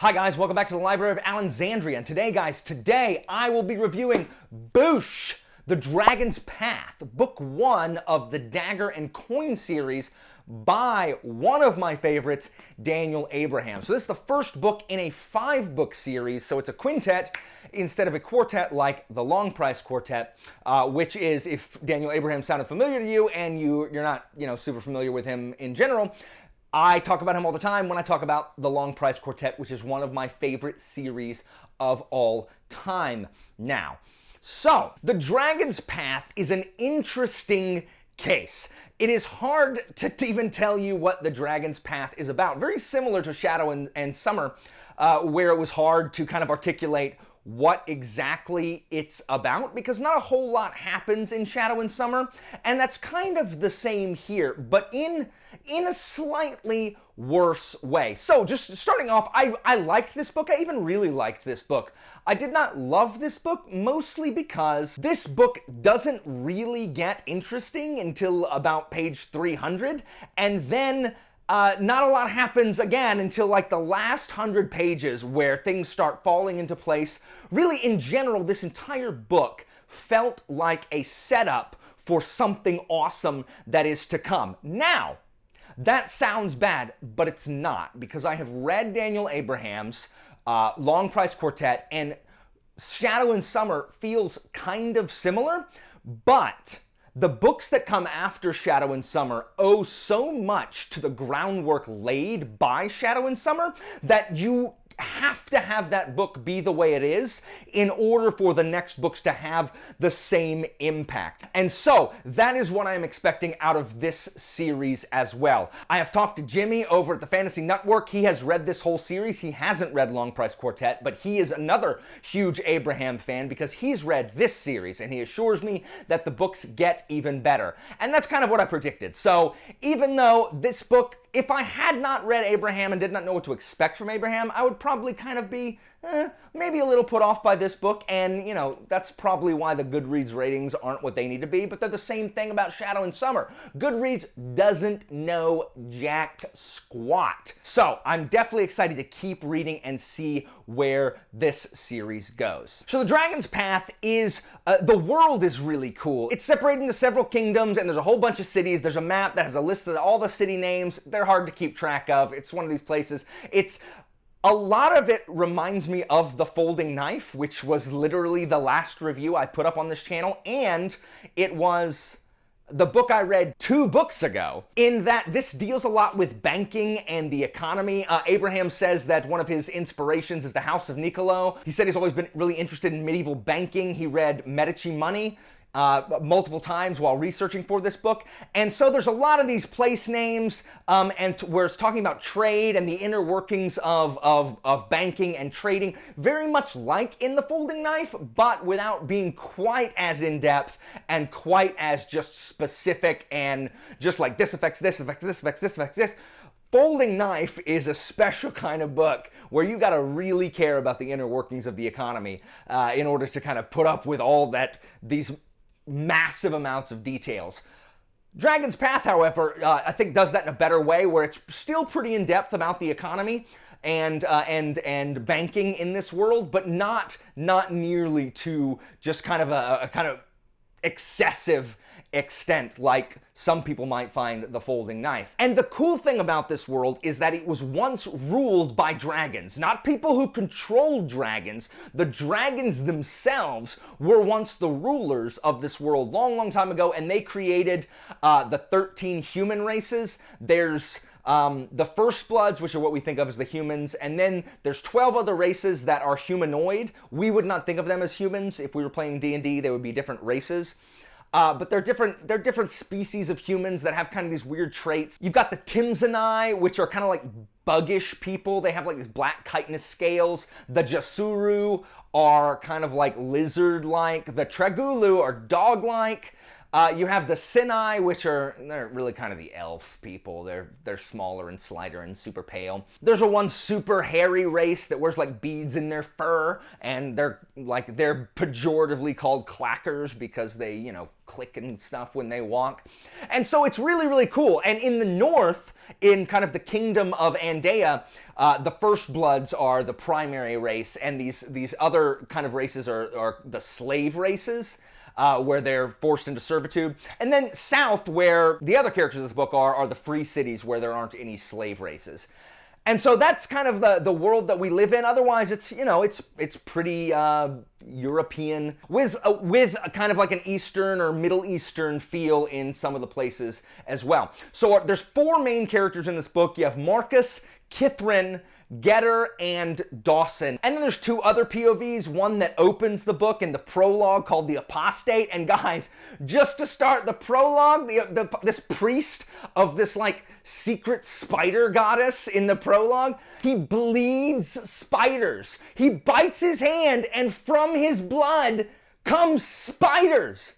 Hi guys, welcome back to the Library of Alexandria. And today I will be reviewing Boosh, The Dragon's Path, Book 1 of the Dagger and Coin series by one of my favorites, Daniel Abraham. So this is the first book in a 5-book series, so it's a quintet instead of a quartet like the Long Price Quartet, which is, if Daniel Abraham sounded familiar to you and you're not, super familiar with him in general, I talk about him all the time when I talk about the Long Price Quartet, which is one of my favorite series of all time now. So, The Dragon's Path is an interesting case. It is hard to even tell you what The Dragon's Path is about. Very similar to Shadow and Summer, where it was hard to kind of articulate what exactly it's about, because not a whole lot happens in Shadow and Summer, and that's kind of the same here, but in a slightly worse way. So just starting off, I liked this book. I even really liked this book. I did not love this book, mostly because this book doesn't really get interesting until about page 300, and then not a lot happens again until like the last 100 pages where things start falling into place. Really, in general, this entire book felt like a setup for something awesome that is to come. Now, that sounds bad, but it's not, because I have read Daniel Abraham's Long Price Quartet, and Shadow and Summer feels kind of similar, but the books that come after Shadow and Summer owe so much to the groundwork laid by Shadow and Summer that you have to have that book be the way it is in order for the next books to have the same impact. And so that is what I am expecting out of this series as well. I have talked to Jimmy over at the Fantasy Network. He has read this whole series. He hasn't read Long Price Quartet, but he is another huge Abraham fan because he's read this series, and he assures me that the books get even better. And that's kind of what I predicted. So even though this book, if I had not read Abraham and did not know what to expect from Abraham, I would probably kind of be maybe a little put off by this book, and that's probably why the Goodreads ratings aren't what they need to be, but they're the same thing about Shadow and Summer. Goodreads doesn't know jack squat. So I'm definitely excited to keep reading and see where this series goes. So The Dragon's Path is, the world is really cool. It's separated into several kingdoms, and there's a whole bunch of cities. There's a map that has a list of all the city names. They're hard to keep track of. It's one of these places. A lot of it reminds me of The Folding Knife, which was literally the last review I put up on this channel, and it was the book I read 2 books ago, in that this deals a lot with banking and the economy. Abraham says that one of his inspirations is the House of Niccolo. He said he's always been really interested in medieval banking. He read Medici Money multiple times while researching for this book. And so there's a lot of these place names where it's talking about trade and the inner workings of banking and trading, very much like in The Folding Knife, but without being quite as in-depth and quite as just specific and just like this affects this, affects this, affects this, affects this. Folding Knife is a special kind of book where you gotta really care about the inner workings of the economy in order to kind of put up with all these massive amounts of details. Dragon's Path, however, I think does that in a better way, where it's still pretty in-depth about the economy and banking in this world, but not nearly to just kind of a kind of excessive extent like some people might find The Folding Knife. And the cool thing about this world is that it was once ruled by dragons, not people who controlled dragons. The dragons themselves were once the rulers of this world long time ago, and they created the 13 human races. There's the First Bloods, which are what we think of as the humans, and then there's 12 other races that are humanoid. We would not think of them as humans. If we were playing D&D, they would be different races. But they're different species of humans that have kind of these weird traits. You've got the Timzanai, which are kind of like buggish people. They have like these black chitinous scales. The Jasuru are kind of like lizard-like. The Tragulu are dog-like. You have the Sinai, which they're really kind of the elf people. They're smaller and slighter and super pale. There's one super hairy race that wears like beads in their fur, and they're pejoratively called clackers because they, click and stuff when they walk. And so it's really, really cool. And in the north, in kind of the kingdom of Andea, the First Bloods are the primary race, and these other kind of races are the slave races, where they're forced into servitude. And then south, where the other characters of this book are the free cities where there aren't any slave races. And so that's kind of the world that we live in. Otherwise, it's, you know, it's pretty European with a kind of like an Eastern or Middle Eastern feel in some of the places as well. So there's 4 main characters in this book. You have Marcus, Kithrin, Getter, and Dawson. And then there's 2 other POVs, one that opens the book in the prologue called The Apostate. And guys, just to start the prologue, this priest of this like secret spider goddess in the prologue, he bleeds spiders. He bites his hand, and from his blood comes spiders.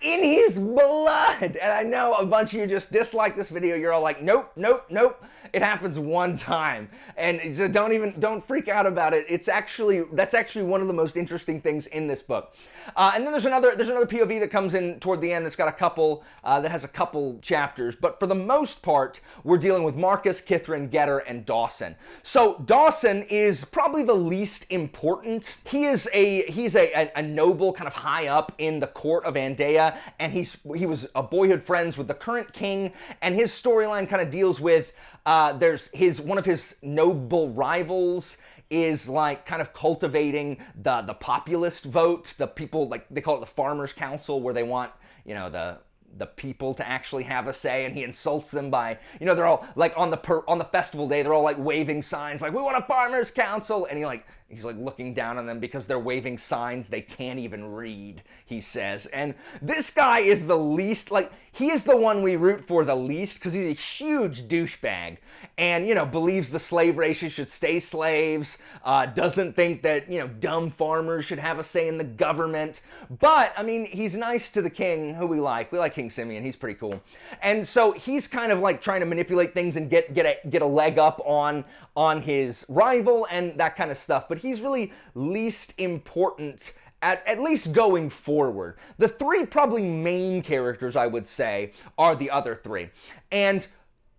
In his blood. And I know a bunch of you just dislike this video. You're all like, nope, nope, nope. It happens one time. And so don't freak out about it. That's actually one of the most interesting things in this book. And then there's another POV that comes in toward the end that's got that has a couple chapters. But for the most part, we're dealing with Marcus, Kithrin, Getter, and Dawson. So Dawson is probably the least important. He's a noble kind of high up in the court of Andea, and he was a boyhood friends with the current king, and his storyline kind of deals with one of his noble rivals is like kind of cultivating the populist vote, the people, like they call it the farmers' council, where they want, you know, the people to actually have a say, and he insults them by, you know, they're all like on the festival day, they're all like waving signs like, we want a farmers' council, and he's like looking down on them because they're waving signs they can't even read, he says. And this guy is the least, like, he is the one we root for the least because he's a huge douchebag and, you know, believes the slave races should stay slaves, doesn't think that, you know, dumb farmers should have a say in the government. But, I mean, he's nice to the king, who we like. We like King Simeon. He's pretty cool. And so he's kind of like trying to manipulate things and get a leg up on his rival and that kind of stuff. But he's really least important, at least going forward. The 3 probably main characters, I would say, are the other 3. And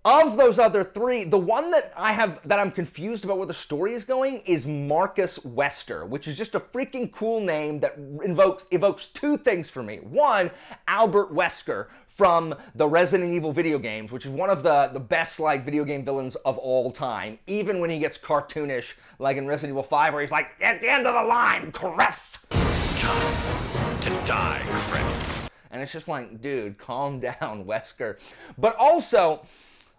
of those other 3, the one that I'm confused about where the story is going is Marcus Wester, which is just a freaking cool name that evokes 2 things for me. One, Albert Wesker from the Resident Evil video games, which is one of the best like video game villains of all time, even when he gets cartoonish, like in Resident Evil 5, where he's like, at the end of the line, Chris! Time to die, Chris. And it's just like, dude, calm down, Wesker. But also,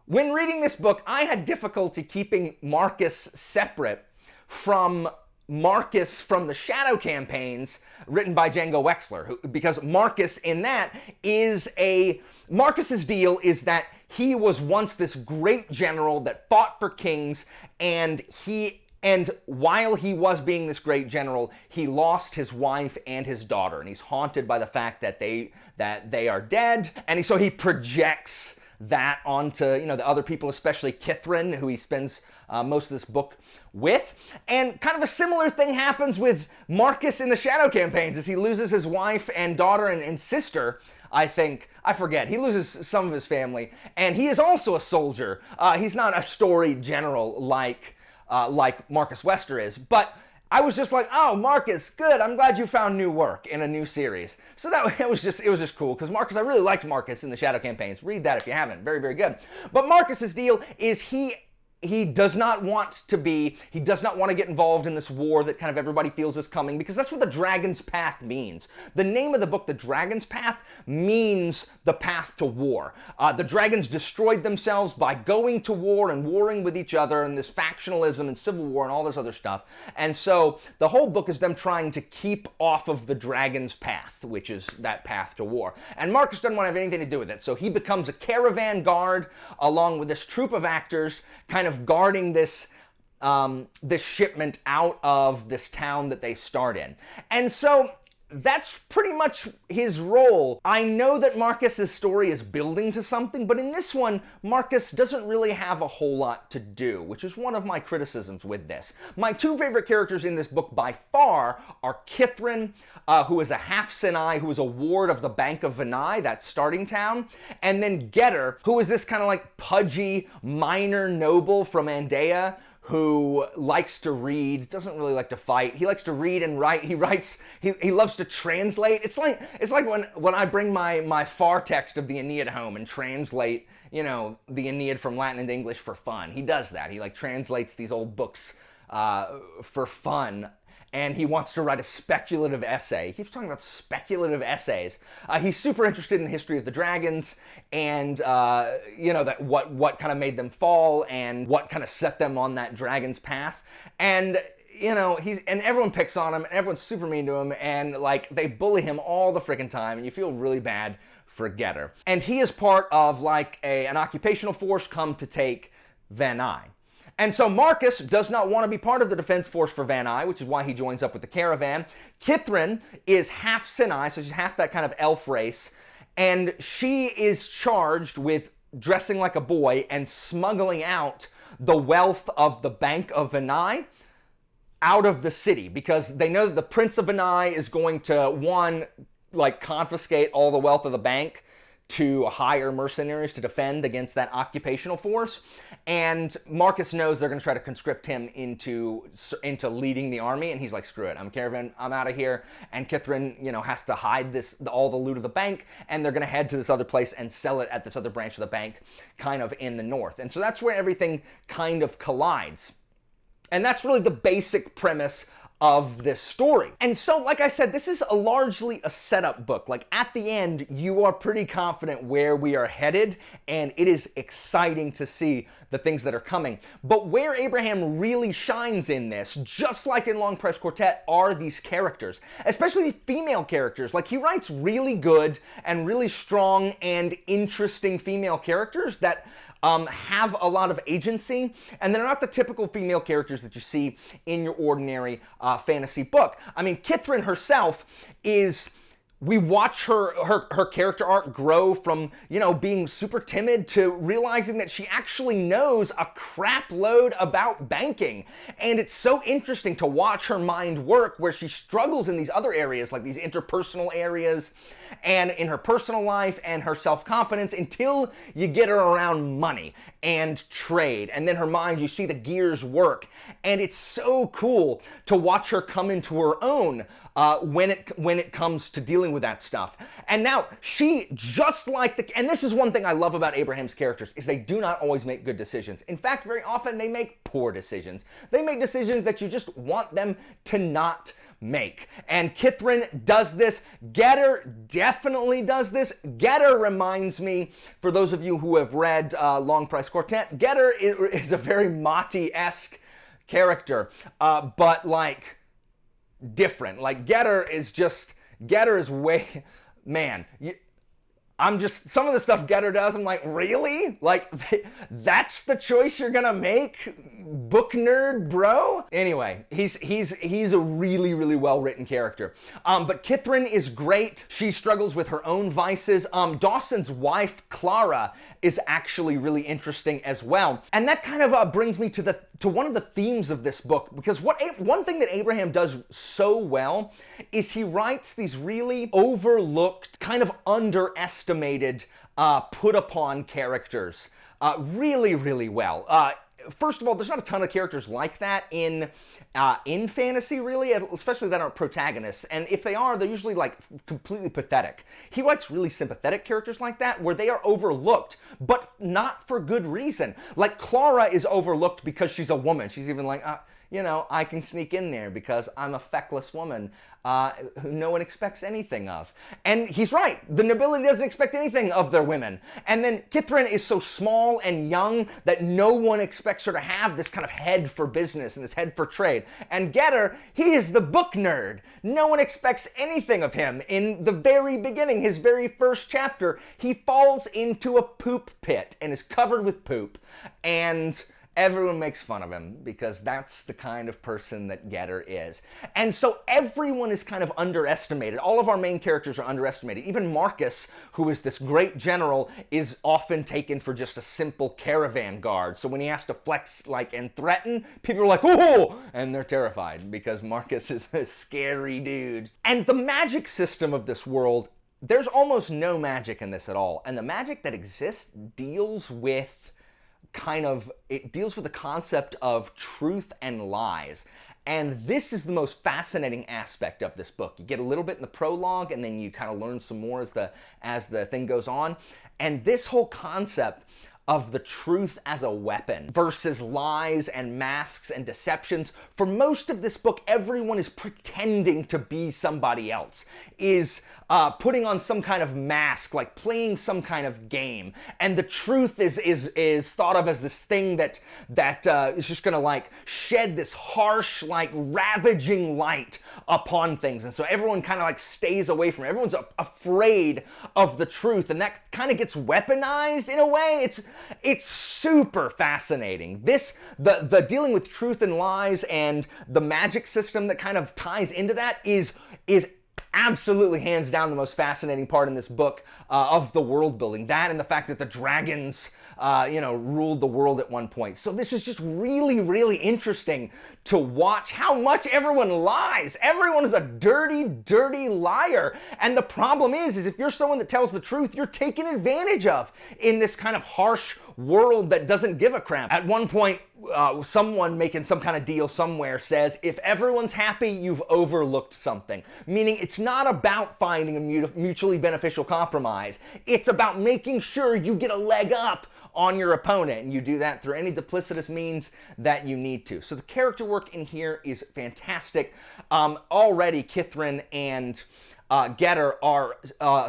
when reading this book, I had difficulty keeping Marcus separate from Marcus from the Shadow campaigns written by Django Wexler, because Marcus in that is Marcus's deal is that he was once this great general that fought for kings, and while he was being this great general, he lost his wife and his daughter, and he's haunted by the fact that they are dead, and so he projects that onto, you know, the other people, especially Kithrin, who he spends most of this book with. And kind of a similar thing happens with Marcus in the Shadow campaigns as he loses his wife and daughter and sister, I forget. He loses some of his family, and he is also a soldier. He's not a storied general like Marcus Wester is, but I was just like, oh, Marcus, good. I'm glad you found new work in a new series. So it was just cool, because Marcus, I really liked Marcus in the Shadow campaigns. Read that if you haven't. Very, very good. But Marcus's deal is he does not want to get involved in this war that kind of everybody feels is coming, because that's what the Dragon's Path means. The name of the book, The Dragon's Path, means the path to war. The dragons destroyed themselves by going to war and warring with each other, and this factionalism and civil war and all this other stuff. And so the whole book is them trying to keep off of the Dragon's Path, which is that path to war. And Marcus doesn't want to have anything to do with it, so he becomes a caravan guard along with this troop of actors, kind of guarding this shipment out of this town that they start in. And so that's pretty much his role. I know that Marcus's story is building to something, but in this one, Marcus doesn't really have a whole lot to do, which is one of my criticisms with this. My two favorite characters in this book by far are Kithrin, who is a half-Sinai, who is a ward of the Bank of Venai, that starting town, and then Getter, who is this kind of like pudgy minor noble from Andea, who likes to read, doesn't really like to fight. He likes to read and write. He writes, he loves to translate. It's like when I bring my far text of the Aeneid home and translate, you know, the Aeneid from Latin into English for fun. He does that. He like translates these old books for fun. And he wants to write a speculative essay. He keeps talking about speculative essays. He's super interested in the history of the dragons and, you know, that what kind of made them fall and what kind of set them on that dragon's path. And, you know, and everyone picks on him and everyone's super mean to him and, like, they bully him all the freaking time and you feel really bad for Getter. And he is part of, like, an occupational force come to take Van Nuys. And so Marcus does not want to be part of the defense force for Van Nuys, which is why he joins up with the caravan. Kithrin is half Sinai, so she's half that kind of elf race, and she is charged with dressing like a boy and smuggling out the wealth of the Bank of Van Nuys out of the city, because they know that the Prince of Van Nuys is going to, one, like confiscate all the wealth of the bank, to hire mercenaries to defend against that occupational force, and Marcus knows they're going to try to conscript him into leading the army, and he's like, screw it, I'm a caravan, I'm out of here. And Kithrin, you know, has to hide all the loot of the bank, and they're going to head to this other place and sell it at this other branch of the bank kind of in the north. And so that's where everything kind of collides. And that's really the basic premise of this story. And so, like I said, this is largely a setup book. Like, at the end, you are pretty confident where we are headed, and it is exciting to see the things that are coming. But where Abraham really shines in this, just like in Long Press Quartet, are these characters, especially female characters. Like, he writes really good and really strong and interesting female characters that have a lot of agency, and they're not the typical female characters that you see in your ordinary fantasy book. I mean, Kithrin herself is... We watch her character arc grow from, you know, being super timid to realizing that she actually knows a crap load about banking. And it's so interesting to watch her mind work, where she struggles in these other areas, like these interpersonal areas, and in her personal life and her self-confidence, until you get her around money and trade. And then her mind, you see the gears work. And it's so cool to watch her come into her own when it comes to dealing with that stuff. And now she, just like and this is one thing I love about Abraham's characters, is they do not always make good decisions. In fact, very often they make poor decisions. They make decisions that you just want them to not make. And Kithrin does this. Getter definitely does this. Getter reminds me, for those of you who have read Long Price Quartet, Getter is a very Mati-esque character, but like different. Like, Getter is way, man, some of the stuff Getter does, I'm like, really? Like, that's the choice you're gonna make, book nerd bro? Anyway, he's a really, really well-written character. But Kithrin is great. She struggles with her own vices. Dawson's wife, Clara, is actually really interesting as well. And that kind of brings me to one of the themes of this book, because one thing that Abraham does so well is he writes these really overlooked, kind of underestimated, put upon characters really, really well. First of all, there's not a ton of characters like that in fantasy, really, especially that aren't protagonists. And if they are, they're usually like completely pathetic. He writes really sympathetic characters like that, where they are overlooked, but not for good reason. Like, Clara is overlooked because she's a woman. She's even like, you know, I can sneak in there because I'm a feckless woman who no one expects anything of. And he's right. The nobility doesn't expect anything of their women. And then Kithrin is so small and young that no one expects her to have this kind of head for business and this head for trade. And Getter, he is the book nerd. No one expects anything of him. In the very beginning, his very first chapter, he falls into a poop pit and is covered with poop. And everyone makes fun of him because that's the kind of person that Getter is. And so everyone is kind of underestimated. All of our main characters are underestimated. Even Marcus, who is this great general, is often taken for just a simple caravan guard. So when he has to flex and threaten, people are like, "Oh!" and they're terrified because Marcus is a scary dude. And the magic system of this world, there's almost no magic in this at all. And the magic that exists deals with the concept of truth and lies. And this is the most fascinating aspect of this book. You get a little bit in the prologue, and then you kind of learn some more as the thing goes on. And this whole concept of the truth as a weapon versus lies and masks and deceptions. For most of this book, everyone is pretending to be somebody else, is putting on some kind of mask, like playing some kind of game. And the truth is thought of as this thing that is just gonna shed this harsh, ravaging light upon things. And so everyone kind of stays away from it. Everyone's afraid of the truth, and that kind of gets weaponized in a way. It's super fascinating. The dealing with truth and lies and the magic system that kind of ties into that is absolutely hands down the most fascinating part in this book of the world building. That and the fact that the dragons ruled the world at one point. So this is just really, really interesting to watch how much everyone lies. Everyone is a dirty, dirty liar. And the problem is if you're someone that tells the truth, you're taken advantage of in this kind of harsh world that doesn't give a crap. At one point, someone making some kind of deal somewhere says, if everyone's happy, you've overlooked something. Meaning it's not about finding a mutually beneficial compromise. It's about making sure you get a leg up on your opponent, and you do that through any duplicitous means that you need to. So the character work in here is fantastic. Already, Kithrin and Getter are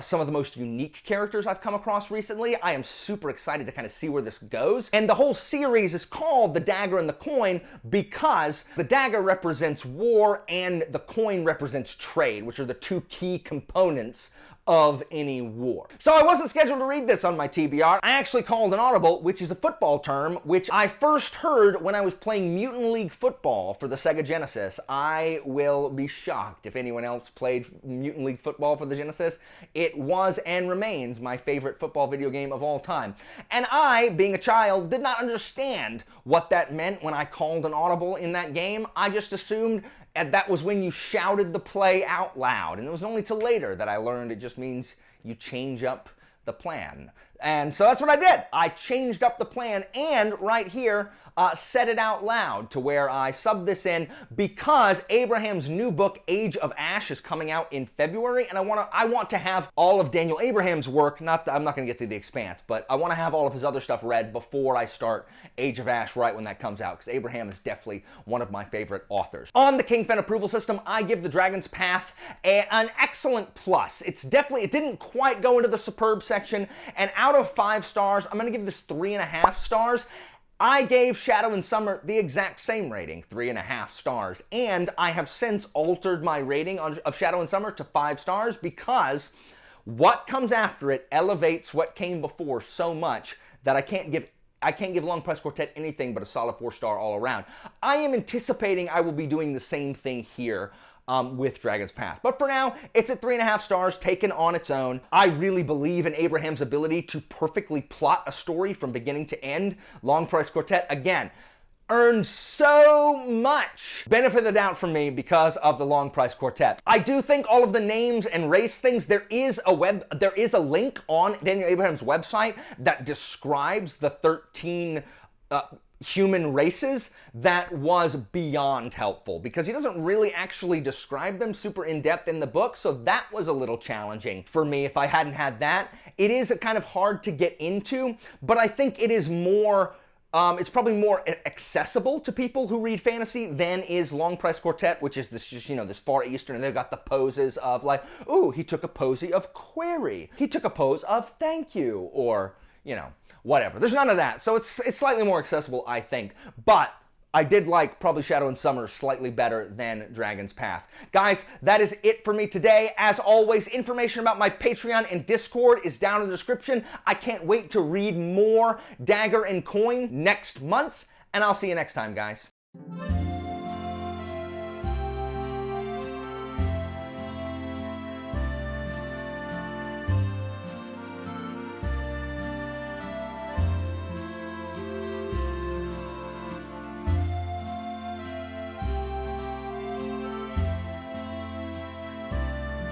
some of the most unique characters I've come across recently. I am super excited to kind of see where this goes. And the whole series is called The Dagger and the Coin because the dagger represents war and the coin represents trade, which are the two key components of any war. So I wasn't scheduled to read this on my TBR. I actually called an audible, which is a football term, which I first heard when I was playing Mutant League Football for the Sega Genesis. I will be shocked if anyone else played Mutant League Football for the Genesis. It was and remains my favorite football video game of all time. And I, being a child, did not understand what that meant when I called an audible in that game. I just assumed that was when you shouted the play out loud. And it was only till later that I learned it just means you change up the plan. And so that's what I did. I changed up the plan and right here said it out loud to where I subbed this in because Abraham's new book, Age of Ash, is coming out in February, and I want to have all of Daniel Abraham's work. I'm not going to get to The Expanse, but I want to have all of his other stuff read before I start Age of Ash right when that comes out, because Abraham is definitely one of my favorite authors. On the Kingfen approval system, I give The Dragon's Path an excellent plus. It didn't quite go into the superb section, and out of 5 stars, I'm going to give this 3.5 stars. I gave Shadow and Summer the exact same rating, 3.5 stars, and I have since altered my rating of Shadow and Summer to 5 stars because what comes after it elevates what came before so much that I can't give Long Press Quartet anything but a solid 4-star all around. I am anticipating I will be doing the same thing here with Dragon's Path. But for now, it's at 3.5 stars taken on its own. I really believe in Abraham's ability to perfectly plot a story from beginning to end. Long Price Quartet, again, earned so much benefit of the doubt from me because of the Long Price Quartet. I do think all of the names and race things, there is a link on Daniel Abraham's website that describes the 13 human races that was beyond helpful because he doesn't really actually describe them super in depth in the book, so that was a little challenging for me if I hadn't had that. It is kind of hard to get into, but I think it is more it's probably more accessible to people who read fantasy than is Long Price Quartet, which is this this Far Eastern, and they've got the poses of ooh, he took a pose of query, he took a pose of thank you, or whatever. There's none of that. So it's slightly more accessible, I think. But I did like probably Shadow and Summer slightly better than Dragon's Path. Guys, that is it for me today. As always, information about my Patreon and Discord is down in the description. I can't wait to read more Dagger and Coin next month. and I'll see you next time, guys.